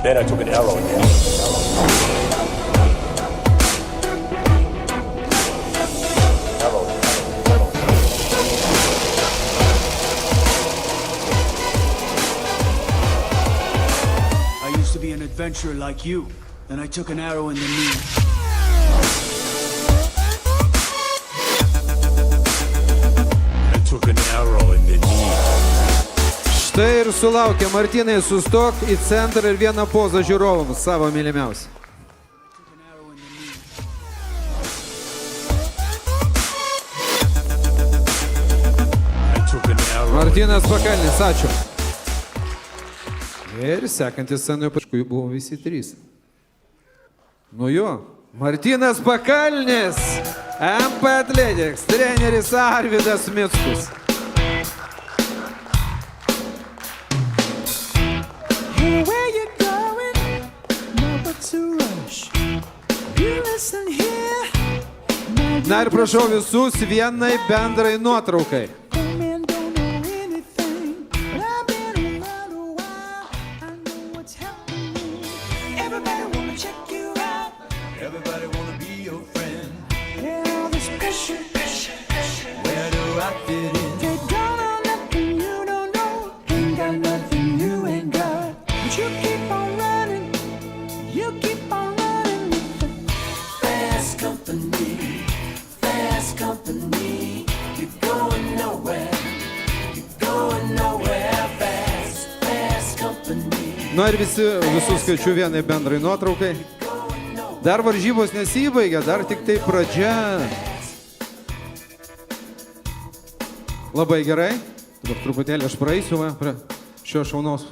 Then I took an arrow in there. I used to be an adventurer like you. Then I took an arrow in the knee. I took an arrow in the knee. Štai ir sulaukė. Martynai, sustok į centrą ir vieną pozą žiūrovams savo mylimiausią. Martynas Pakalnis, ačiū. Ir sekantis scenoje paskui buvo visi trys. Nu jo, Martynas Pakalnis, MP Athletics, treneris Arvydas Mickus. Na ir prašau visus vienai bendrai nuotraukai. Nu ir visus skaičiu vienai bendrai nuotraukai. Dar varžybos nesibaigia, dar tik tai pradžia. Labai gerai. Dabar truputėlį aš praeisiu prie šio šaunos.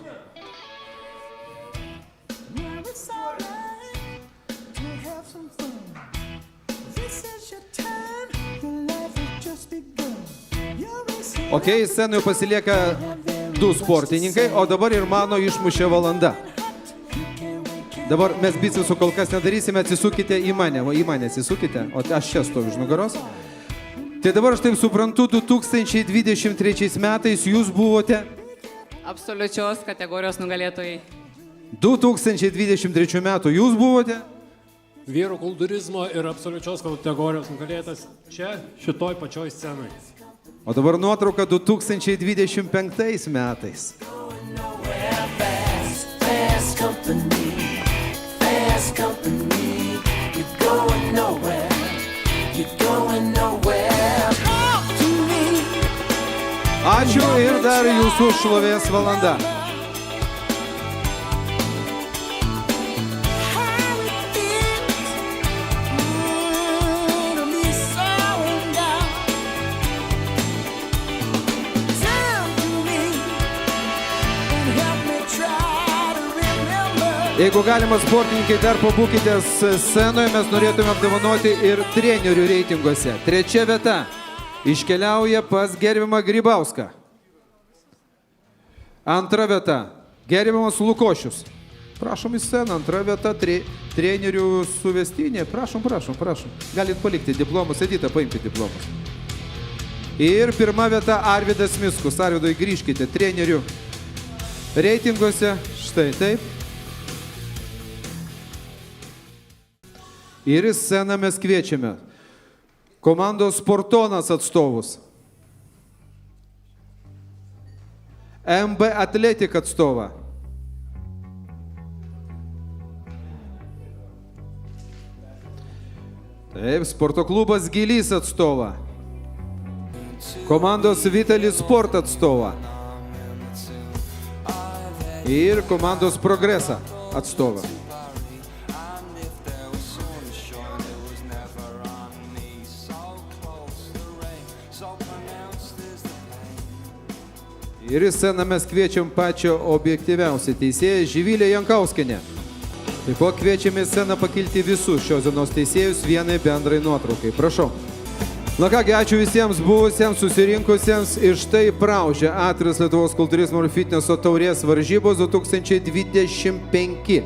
Ok, scenoje pasilieka 2 sportininkai, o dabar ir mano išmušė valanda. Dabar mes bicepsų kol kas nedarysime, atsisukite į mane, o į mane atsisukite, o aš čia stoviu iš nugaros. Tai dabar aš taip suprantu, 2023 metais jūs buvote absoliučios kategorijos nugalėtojai. 2023 metų jūs buvote Vyrų kultūrizmo ir absoliučios kategorijos nugalėtas čia, šitoj pačioj scenai. O dabar nuotrauka 2025 metais. Ačiū ir dar jūsų šlovės valanda. Jeigu galima, sportininkai, dar pabūkite scenoje, mes norėtume apdovanoti ir trenerių reitinguose. 3 vieta iškeliauja pas gerbiamą Grybauską. 2 vieta gerbiamas Lukošius. Prašom į sceną. 2 vieta trenerių suvestinė. Prašom. Galit palikti diplomus, Edita, paimkite diplomus. Ir 1 vieta Arvydas Mickus. Arvydai, grįžkite trenerių reitinguose. Štai taip. Ir į sceną mes kviečiame komandos Sportonas atstovus, MB Athletic atstovą, taip, sporto klubas Gilys atstovą, komandos Vitalis Sport atstovą ir komandos Progresa atstovą. Ir į sceną mes kviečiam pačią objektyviausią teisėją Živilę Jankauskienę. Taip pat kviečiame į sceną pakilti visus šios dienos teisėjus vienai bendrai nuotraukai. Prašau. Na kągi, ačiū visiems buvusiems susirinkusiems. Ir štai praužia Atviras Lietuvos kultūrizmo ir fitneso taurės varžybos 2025.